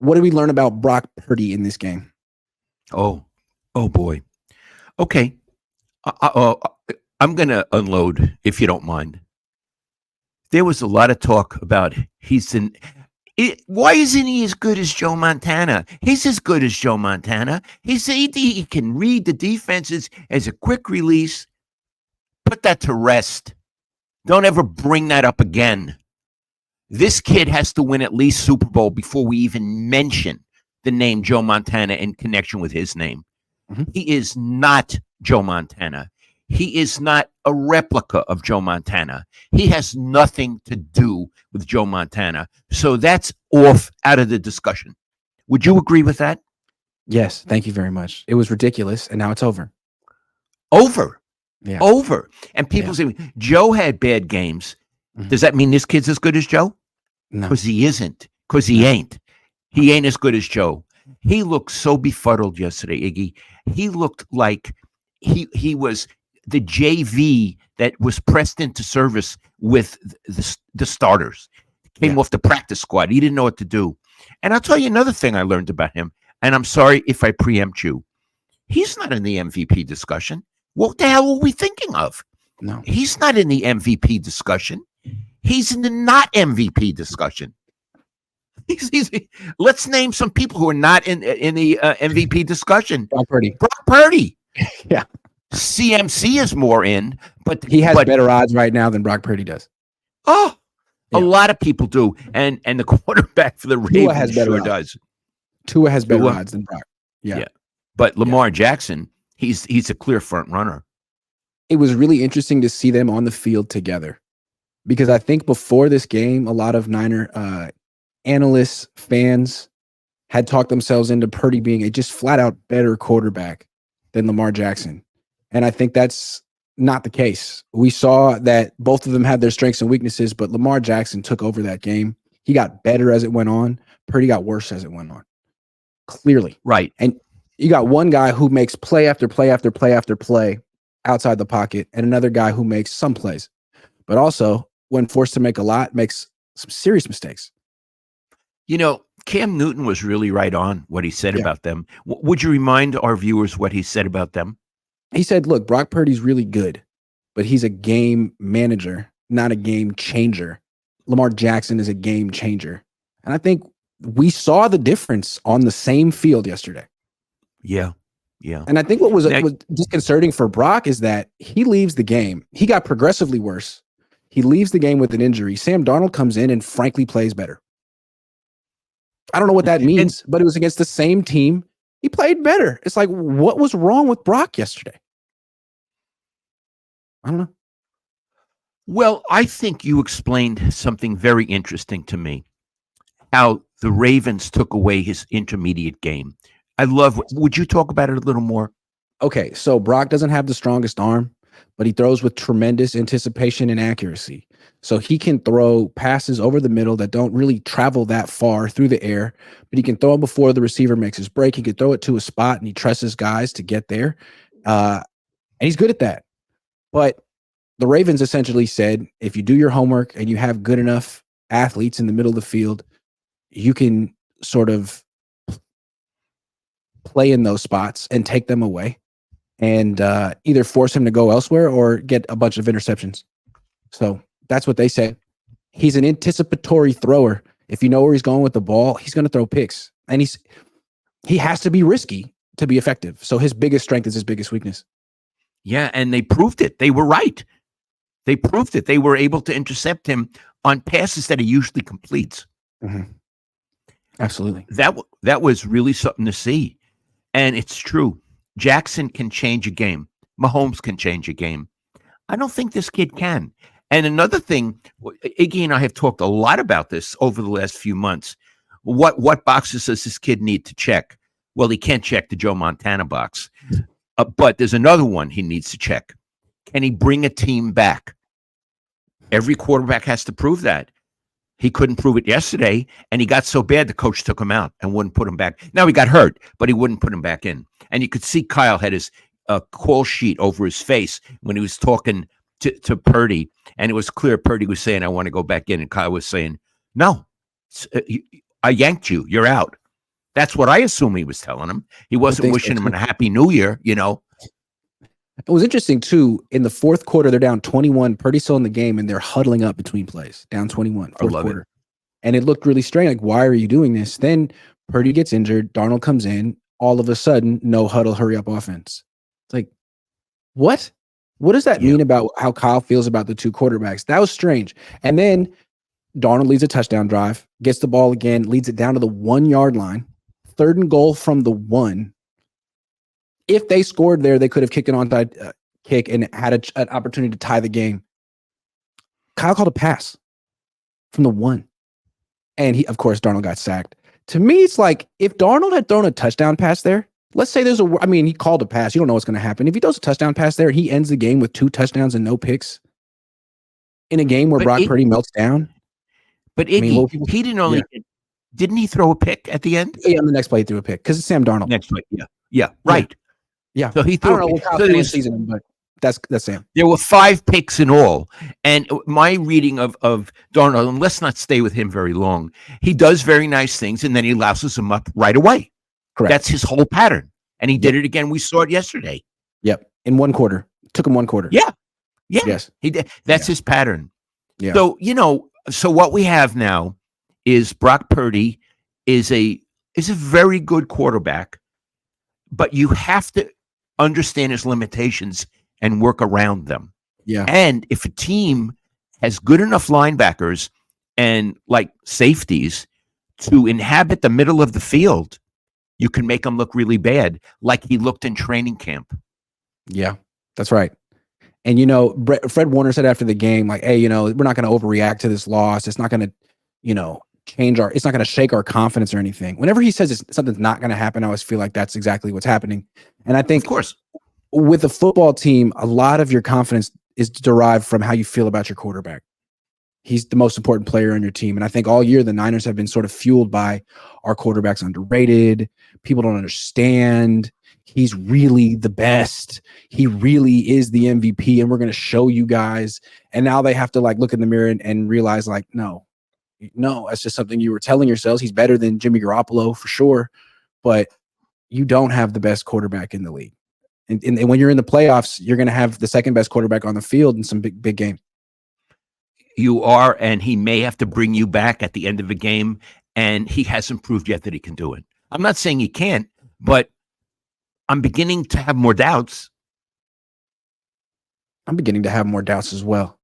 What did we learn about Brock Purdy in this game? Oh, oh boy. Okay. I, I'm going to unload, if you don't mind. There was a lot of talk about why isn't he as good as Joe Montana? He's as good as Joe Montana. He can read the defenses as a quick release. Put that to rest. Don't ever bring that up again. This kid has to win at least Super Bowl before we even mention the name Joe Montana in connection with his name. Mm-hmm. He is not Joe Montana. He is not a replica of Joe Montana. He has nothing to do with Joe Montana. So that's out of the discussion. Would you agree with that? Yes, thank you very much. It was ridiculous, and now it's over. Over. Yeah. Over. And people say, Joe had bad games. Mm-hmm. Does that mean this kid's as good as Joe? No. Because he isn't. Because he ain't. He ain't as good as Joe. He looked so befuddled yesterday, Iggy. He looked like he was the JV that was pressed into service with the starters. Came off the practice squad. He didn't know what to do. And I'll tell you another thing I learned about him, and I'm sorry if I preempt you. He's not in the MVP discussion. What the hell are we thinking of? No. He's not in the MVP discussion. He's in the not MVP discussion. Let's name some people who are not in the MVP discussion. Brock Purdy. Brock Purdy. Yeah. CMC is more in, but he has better odds right now than Brock Purdy does. Oh, a lot of people do, and the quarterback for the Ravens has better odds. Does. Tua has better odds than Brock. Yeah. But Lamar Jackson, he's a clear front runner. It was really interesting to see them on the field together, because I think before this game, a lot of Niner analysts, fans had talked themselves into Purdy being a just flat out better quarterback than Lamar Jackson. And I think that's not the case. We saw that both of them had their strengths and weaknesses, but Lamar Jackson took over that game. He got better as it went on. Purdy got worse as it went on. Clearly. Right. And you got one guy who makes play after play after play after play outside the pocket, and another guy who makes some plays, but also when forced to make a lot, makes some serious mistakes. You know, Cam Newton was really right on what he said about them. Would you remind our viewers what he said about them? He said, look, Brock Purdy's really good, but he's a game manager, not a game changer. Lamar Jackson is a game changer. And I think we saw the difference on the same field yesterday. Yeah. Yeah. And I think what was disconcerting for Brock is that he leaves the game. He got progressively worse. He leaves the game with an injury. Sam Darnold comes in and frankly plays better. I don't know what that means, but it was against the same team. He played better. It's like, what was wrong with Brock yesterday? I don't know. Well, I think you explained something very interesting to me, how the Ravens took away his intermediate game. Would you talk about it a little more? Okay, so Brock doesn't have the strongest arm, but he throws with tremendous anticipation and accuracy. So he can throw passes over the middle that don't really travel that far through the air, but he can throw them before the receiver makes his break. He can throw it to a spot, and he trusts his guys to get there. And he's good at that. But the Ravens essentially said, if you do your homework and you have good enough athletes in the middle of the field, you can sort of play in those spots and take them away and either force him to go elsewhere or get a bunch of interceptions. So that's what they say. He's an anticipatory thrower. If you know where he's going with the ball, he's going to throw picks. And he has to be risky to be effective. So his biggest strength is his biggest weakness. Yeah, and they proved it. They were right. They proved it. They were able to intercept him on passes that he usually completes. Mm-hmm. Absolutely. That was really something to see. And it's true. Jackson can change a game. Mahomes can change a game. I don't think this kid can. And another thing, Iggy and I have talked a lot about this over the last few months. What boxes does this kid need to check? Well, he can't check the Joe Montana box. But there's another one he needs to check. Can he bring a team back? Every quarterback has to prove that. He couldn't prove it yesterday, and he got so bad the coach took him out and wouldn't put him back. Now he got hurt, but he wouldn't put him back in. And you could see Kyle had his call sheet over his face when he was talking to Purdy, and it was clear Purdy was saying, I want to go back in, and Kyle was saying, no, I yanked you. You're out. That's what I assume he was telling him. He wasn't think so, wishing him too. a happy new year, you know. It was interesting too. In the fourth quarter, they're down 21, Purdy still in the game, and they're huddling up between plays, down 21, I fourth love it. quarter. And it looked really strange. Like, why are you doing this? Then Purdy gets injured. Darnold comes in. All of a sudden, no huddle, hurry up offense. It's like, what? What does that Yeah. mean about how Kyle feels about the two quarterbacks? That was strange. And then Darnold leads a touchdown drive, gets the ball again, leads it down to the 1 yard line, 3rd and goal from the 1. If they scored there, they could have kicked an onside kick and had an opportunity to tie the game. Kyle called a pass from the 1. And he, of course, Darnold got sacked. To me, it's like if Darnold had thrown a touchdown pass there, let's say he called a pass. You don't know what's going to happen. If he throws a touchdown pass there, he ends the game with 2 touchdowns and no picks in a game where Brock Purdy melts down. But Iggy, he didn't only, didn't he throw a pick at the end? Yeah, on the next play, he threw a pick because it's Sam Darnold. Next play, yeah, right. Yeah. So he threw. I don't know what Kyle season, but that's Sam. There were 5 picks in all, and my reading of Darnold, and let's not stay with him very long. He does very nice things, and then he louses them up right away. Correct. That's his whole pattern, and he did it again. We saw it yesterday. Yep, in 1 quarter. Took him 1 quarter. Yeah. Yes, he did. That's his pattern. Yeah. So so what we have now is Brock Purdy is a very good quarterback, but you have to understand his limitations and work around them. Yeah. And if a team has good enough linebackers and like safeties to inhabit the middle of the field, you can make them look really bad, like he looked in training camp. Yeah, that's right. And, Fred Warner said after the game, like, hey, we're not going to overreact to this loss. It's not going to, it's not going to shake our confidence or anything. Whenever he says something's not going to happen, I always feel like that's exactly what's happening. And I think, of course, with a football team, a lot of your confidence is derived from how you feel about your quarterback. He's the most important player on your team. And I think all year the Niners have been sort of fueled by our quarterback's underrated. People don't understand. He's really the best. He really is the MVP, and we're going to show you guys. And now they have to look in the mirror and realize no, that's just something you were telling yourselves. He's better than Jimmy Garoppolo for sure, but you don't have the best quarterback in the league. And when you're in the playoffs, you're going to have the second best quarterback on the field in some big game. You are, and he may have to bring you back at the end of a game, and he hasn't proved yet that he can do it. I'm not saying he can't, but I'm beginning to have more doubts. I'm beginning to have more doubts as well.